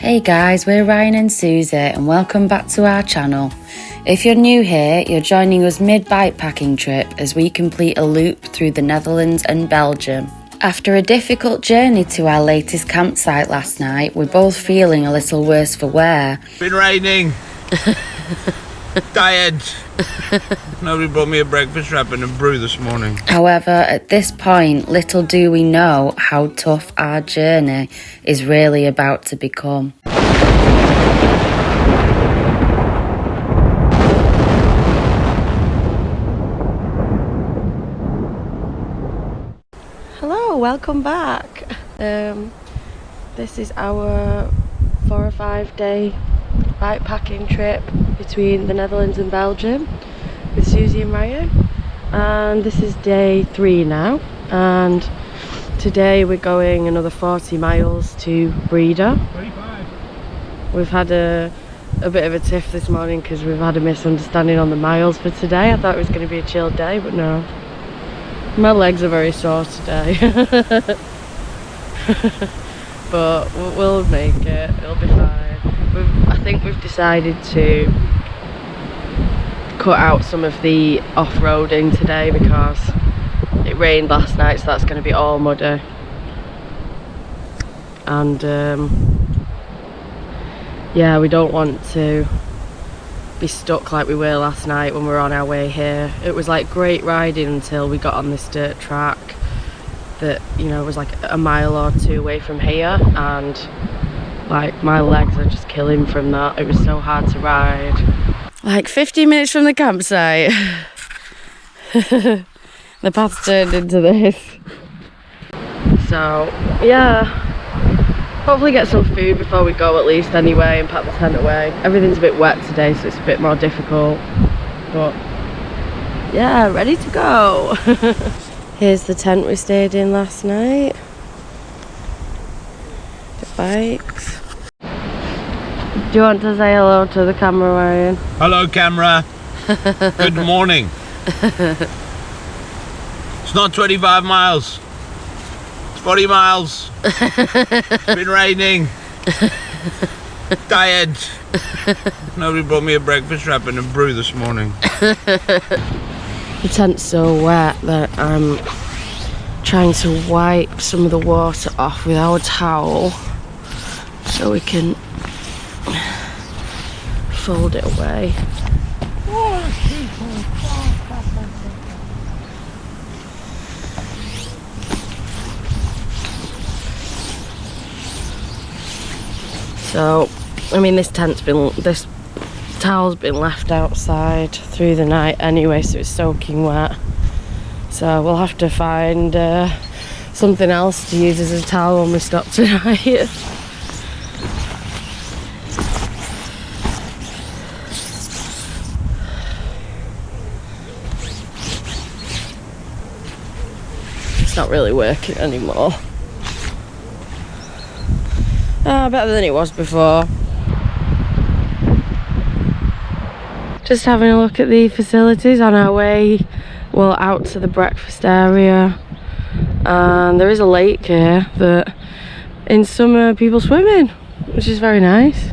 Hey guys, we're Ryan and Susie and welcome back to our channel. If you're new here, you're joining us mid-bikepacking trip as we complete a loop through the Netherlands and Belgium. After a difficult journey to our latest campsite last night, we're both feeling a little worse for wear. Been raining. Tired. Nobody brought me a breakfast wrap and a brew this morning. However, at this point, little do we know how tough our journey is really about to become. Hello, welcome back. This is our 4 or 5 day bikepacking trip between the Netherlands and Belgium with Susie and Ryan, and this is day 3 now, and today we're going another 40 miles to Baarle. 35. We've had a bit of a tiff this morning because we've had a misunderstanding on the miles for today. I thought it was going to be a chilled day, but no, my legs are very sore today. But we'll make it, it'll be fine. I think we've decided to cut out some of the off-roading today because it rained last night, so that's going to be all muddy. And yeah, we don't want to be stuck like we were last night when we were on our way here. It was like great riding until we got on this dirt track that, you know, was like a mile or 2 away from here, and like my legs are just killing from that. It was so hard to ride. Like 15 minutes from the campsite. The path turned into this. So yeah, hopefully get some food before we go at least anyway, and pack the tent away. Everything's a bit wet today, so it's a bit more difficult, but yeah, ready to go. Here's the tent we stayed in last night. The bikes. Do you want to say hello to the camera, Ryan? Hello, camera. Good morning. It's not 25 miles. It's 40 miles. It's been raining. Tired. Nobody brought me a breakfast wrap and a brew this morning. The tent's so wet that I'm trying to wipe some of the water off with our towel so we can fold it away. So, I mean, this towel's been left outside through the night anyway, so it's soaking wet. So we'll have to find something else to use as a towel when we stop tonight. It's not really working anymore. Better than it was before. Just having a look at the facilities on our way, well, out to the breakfast area. And there is a lake here that in summer people swim in, which is very nice.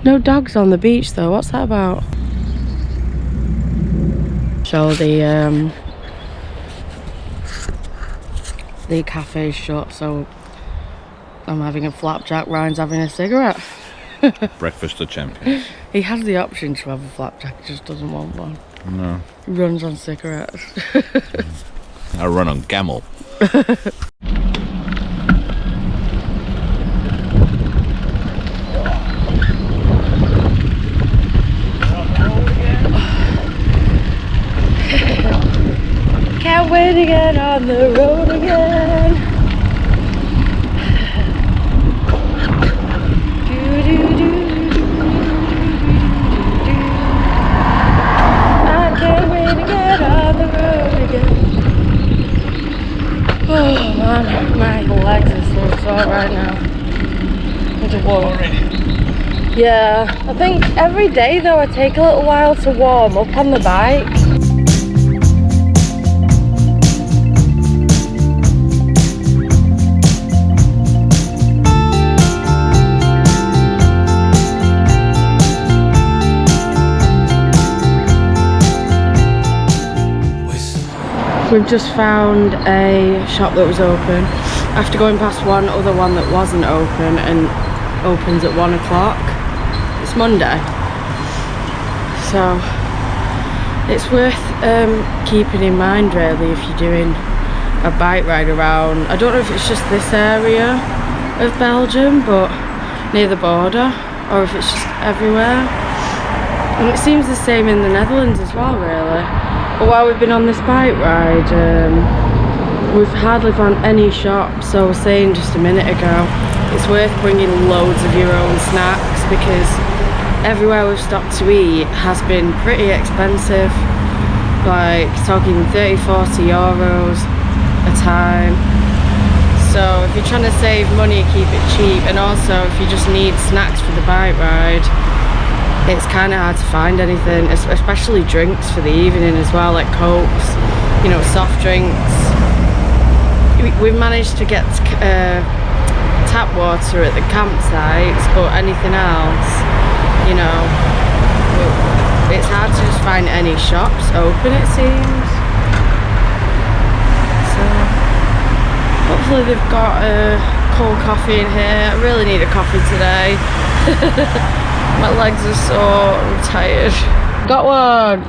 No dogs on the beach though, what's that about? So the cafe's shut, so I'm having a flapjack, Ryan's having a cigarette. Breakfast of champions. He has the option to have a flapjack, he just doesn't want one. No. He runs on cigarettes. I run on camel. Can't wait to get on the road again. I can't wait to get on the road again. Oh man, my legs are so sore right now. I need to walk. Yeah, I think every day though I take a little while to warm up on the bike. We've just found a shop that was open after going past one other one that wasn't open and opens at 1 o'clock. It's Monday, so it's worth keeping in mind really if you're doing a bike ride around. I don't know if it's just this area of Belgium, but near the border, or if it's just everywhere. And it seems the same in the Netherlands as well, really. But while we've been on this bike ride, we've hardly found any shops. So I was saying just a minute ago, it's worth bringing loads of your own snacks, because everywhere we've stopped to eat has been pretty expensive, like talking 30-40 euros a time. So if you're trying to save money, keep it cheap. And also if you just need snacks for the bike ride, it's kind of hard to find anything, especially drinks for the evening as well, like Cokes, you know, soft drinks. We've managed to get tap water at the campsites, but anything else, you know, it's hard to just find any shops open, it seems. So hopefully they've got cold coffee in here. I really need a coffee today. My legs are sore, I'm tired. Got one!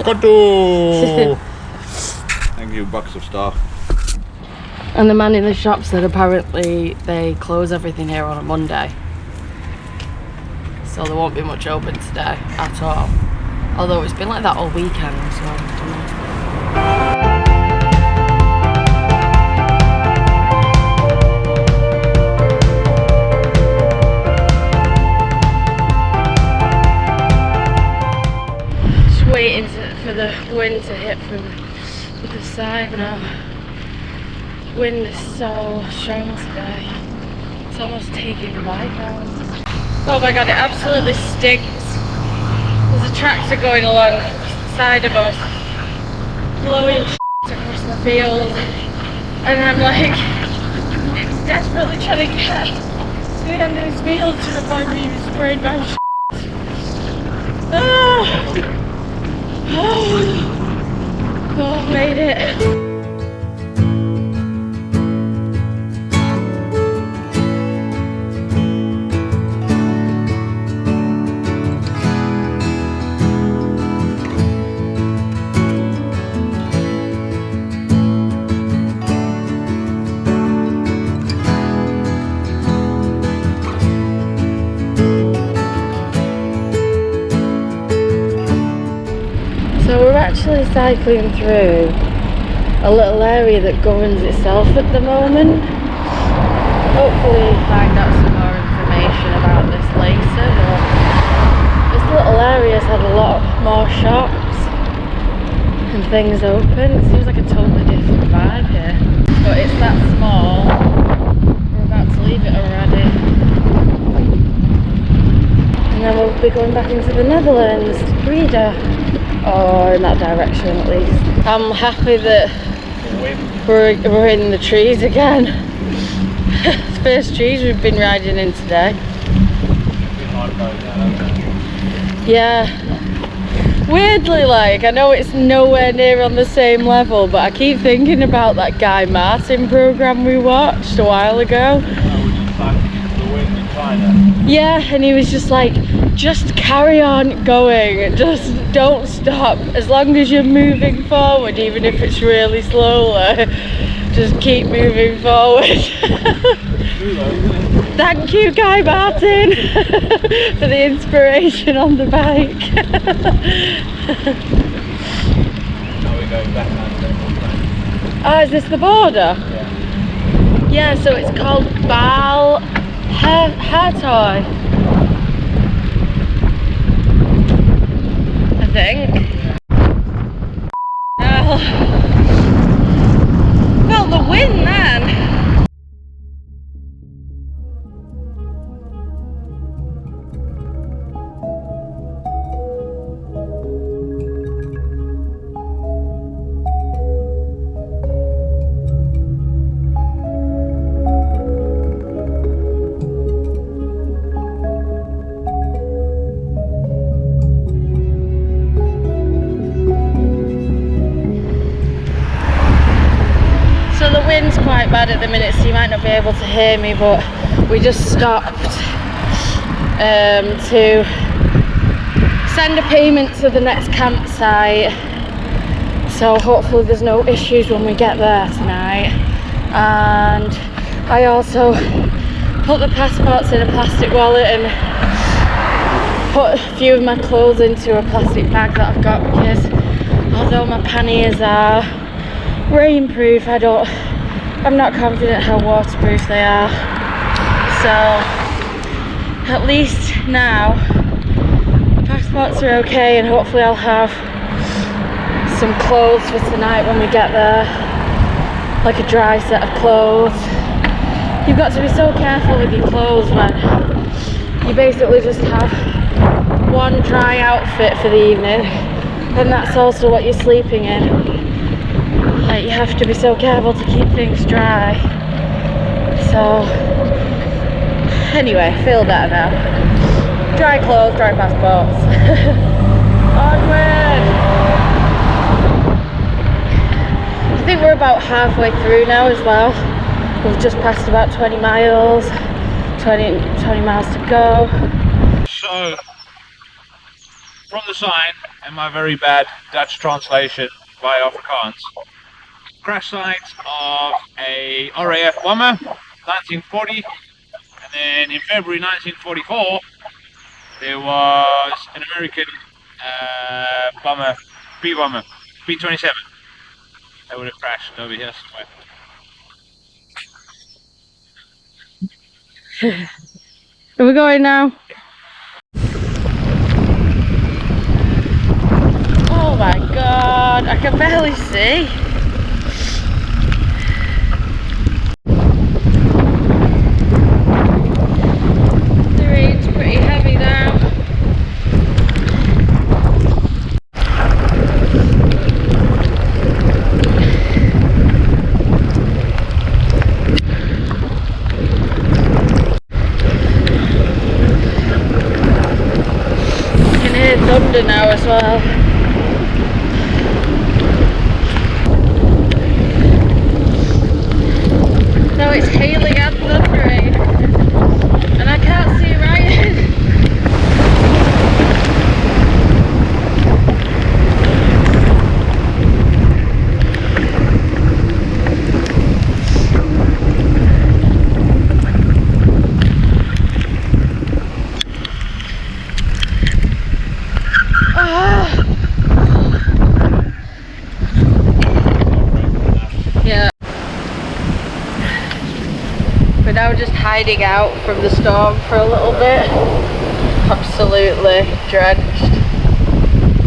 Got two! Thank you, box of stuff. And the man in the shop said apparently they close everything here on a Monday. So there won't be much open today at all. Although it's been like that all weekend, so I don't know. Waiting for the wind to hit from the side now. The wind is so strong today. It's almost taking the bike out. Oh my god, it absolutely stinks. There's a tractor going along the side of us, blowing across the field. And I'm like desperately trying to get to the end of this field to avoid being sprayed by shit. Ah! Oh, made it. So we're actually cycling through a little area that governs itself at the moment. Hopefully find out some more information about this later, but this little area's had a lot more shops and things open. It seems like a totally different vibe here, but it's that small. We're about to leave it already. And then we'll be going back into the Netherlands to Breda. Or in that direction at least. I'm happy that we're in the trees again. First trees we've been riding in today. Yeah. Weirdly, like, I know it's nowhere near on the same level, but I keep thinking about that Guy Martin programme we watched a while ago. Yeah, and he was just like, just carry on going, just don't stop, as long as you're moving forward, even if it's really slowly, just keep moving forward. Thank you, Guy Martin, for the inspiration on the bike. Now we're going back and Oh, is this the border? yeah. Yeah, so it's called Baarle Hertog, I think. Oh. Felt the wind then. bad at the minute, so you might not be able to hear me, but we just stopped to send a payment to the next campsite, so hopefully there's no issues when we get there tonight. And I also put the passports in a plastic wallet and put a few of my clothes into a plastic bag that I've got, because although my panniers are rainproof, I'm not confident how waterproof they are. So at least now the passports are okay, and hopefully I'll have some clothes for tonight when we get there, like a dry set of clothes. You've got to be so careful with your clothes when you basically just have one dry outfit for the evening, and that's also what you're sleeping in. Like, you have to be so careful to keep things dry. So anyway, feel better now. Dry clothes, dry passports. Onward! I think we're about halfway through now as well. We've just passed about 20 miles. 20 miles to go. So, from the sign and my very bad Dutch translation by Afrikaans, crash site of a RAF bomber, 1940, and then in February 1944 there was an American bomber, B-bomber, B-27, that would have crashed over here somewhere. Are we going now? Oh my god, I can barely see. The rain's pretty heavy now. You can hear thunder now as well. No, it's hailing and thundering, and I can't see Ryan. Yeah. We're now just hiding out from the storm for a little bit. Absolutely drenched,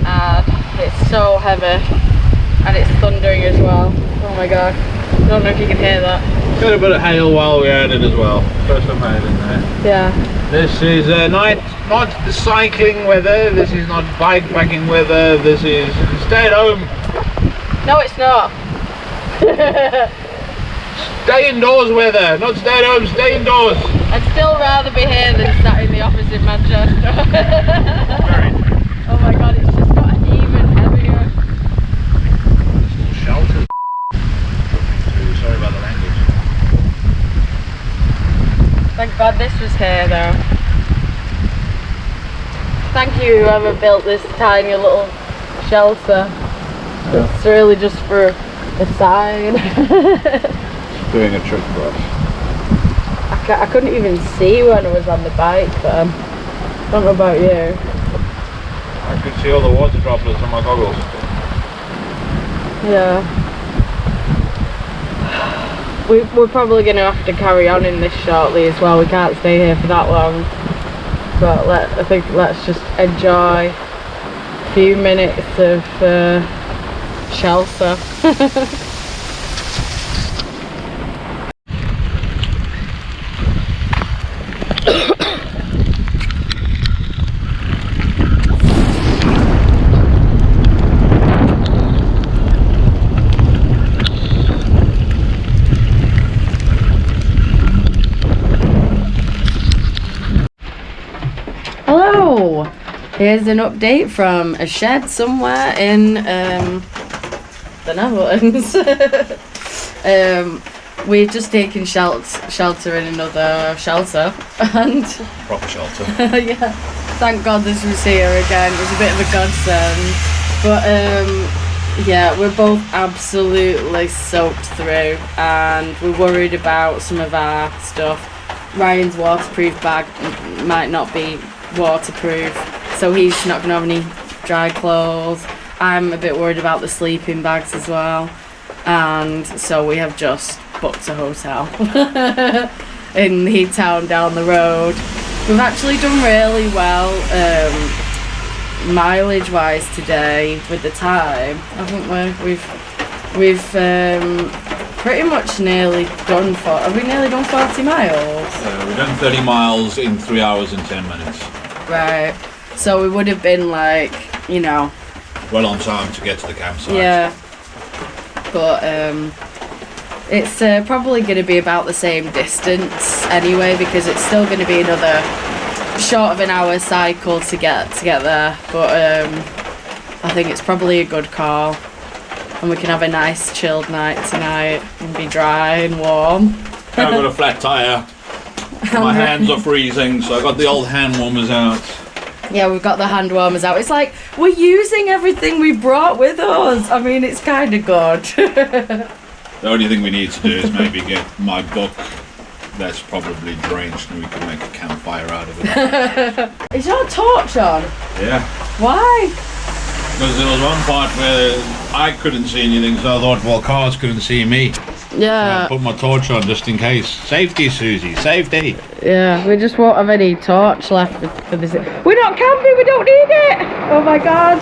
and it's so heavy, and it's thundering as well. Oh my god, I don't know if you can hear that. Got a bit of hail while we're at it as well. Got some hail in there. Yeah. This is not the cycling weather, this is not bikepacking weather, this is stay at home. No, it's not. Stay indoors weather, not stay at home, stay indoors. I'd still rather be here than sat in the office in Manchester. Oh my god, it's just got even heavier. This little shelter. Sorry about the language. Thank god this was here though. Thank you whoever built this tiny little shelter. Yeah. It's really just for a sign. Doing a trick for us. I couldn't even see when I was on the bike, but I don't know about you. I could see all the water droplets on my goggles. Yeah. We're probably going to have to carry on in this shortly as well. We can't stay here for that long. But I think let's just enjoy a few minutes of shelter. Hello! Here's an update from a shed somewhere in the Netherlands. we've just taken shelter in another shelter, and Proper shelter. yeah, thank God this was here again. It was a bit of a godsend, but yeah, we're both absolutely soaked through, and we're worried about some of our stuff. Ryan's waterproof bag might not be waterproof, so he's not going to have any dry clothes. I'm a bit worried about the sleeping bags as well, and so we have just booked a hotel in the town down the road. We've actually done really well mileage wise today with the time, haven't we? We've pretty much nearly done have we nearly done 40 miles? We've done 30 miles in 3 hours and 10 minutes. Right, so we would have been like, you know, well on time to get to the campsite. Yeah, but it's probably going to be about the same distance anyway, because it's still going to be another short of an hour cycle to get there, but I think it's probably a good call, and we can have a nice chilled night tonight and be dry and warm. I've got a flat tyre, my hands are freezing, so I got the old hand warmers out. Yeah, we've got the hand warmers out. It's like we're using everything we brought with us. I mean, it's kind of good. The only thing we need to do is maybe get my book that's probably drenched and we can make a campfire out of it. Is your torch on? Yeah. Why? Because there was one part where I couldn't see anything, so I thought, well, cars couldn't see me. Yeah. So I put my torch on just in case. Safety, Susie, safety. Yeah, we just won't have any torch left for this. We're not camping, we don't need it! Oh my God.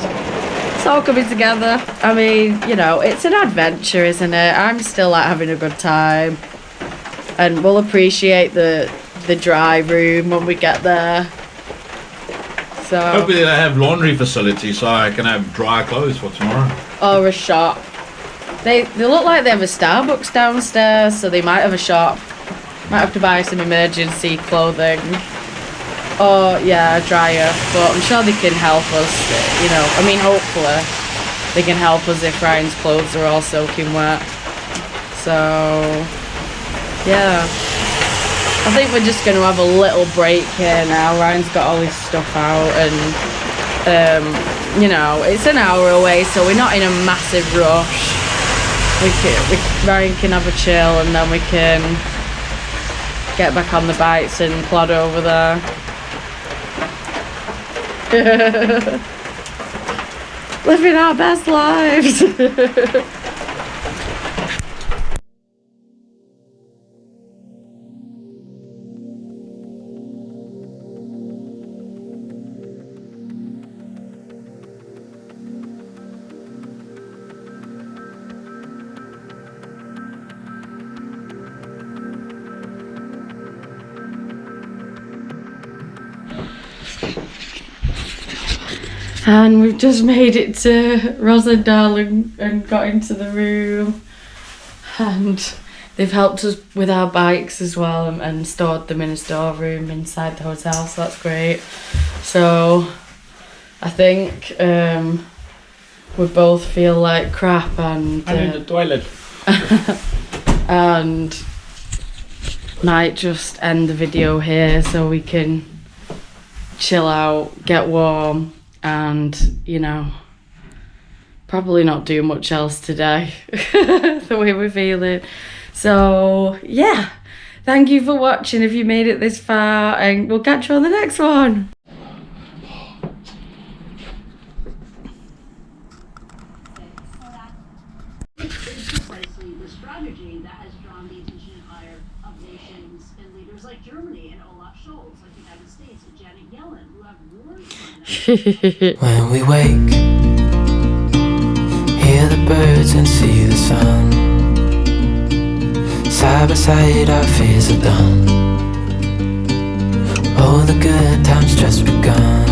It's all coming together. I mean, you know, it's an adventure, isn't it? I'm still like having a good time. And we'll appreciate the dry room when we get there. So. Hopefully they have laundry facility so I can have dry clothes for tomorrow. Or a shop. They look like they have a Starbucks downstairs, so they might have a shop. Might have to buy some emergency clothing. Or, yeah, a dryer. But I'm sure they can help us, you know. I mean, hopefully they can help us if Ryan's clothes are all soaking wet. So, yeah. I think we're just going to have a little break here now. Ryan's got all his stuff out, and, you know, it's an hour away, so we're not in a massive rush. Ryan can have a chill, and then we can get back on the bikes and plod over there. Living our best lives. And we've just made it to Rosendal and got into the room, and they've helped us with our bikes as well, and stored them in a storeroom inside the hotel, so that's great. So I think we both feel like crap, and I'm in the toilet. and might just end the video here so we can chill out, get warm, and, you know, probably not do much else today. The way we're feeling. So yeah, thank you for watching if you made it this far, and we'll catch you on the next one. When we wake, hear the birds and see the sun. Side by side our fears are done. Oh, the good times just begun.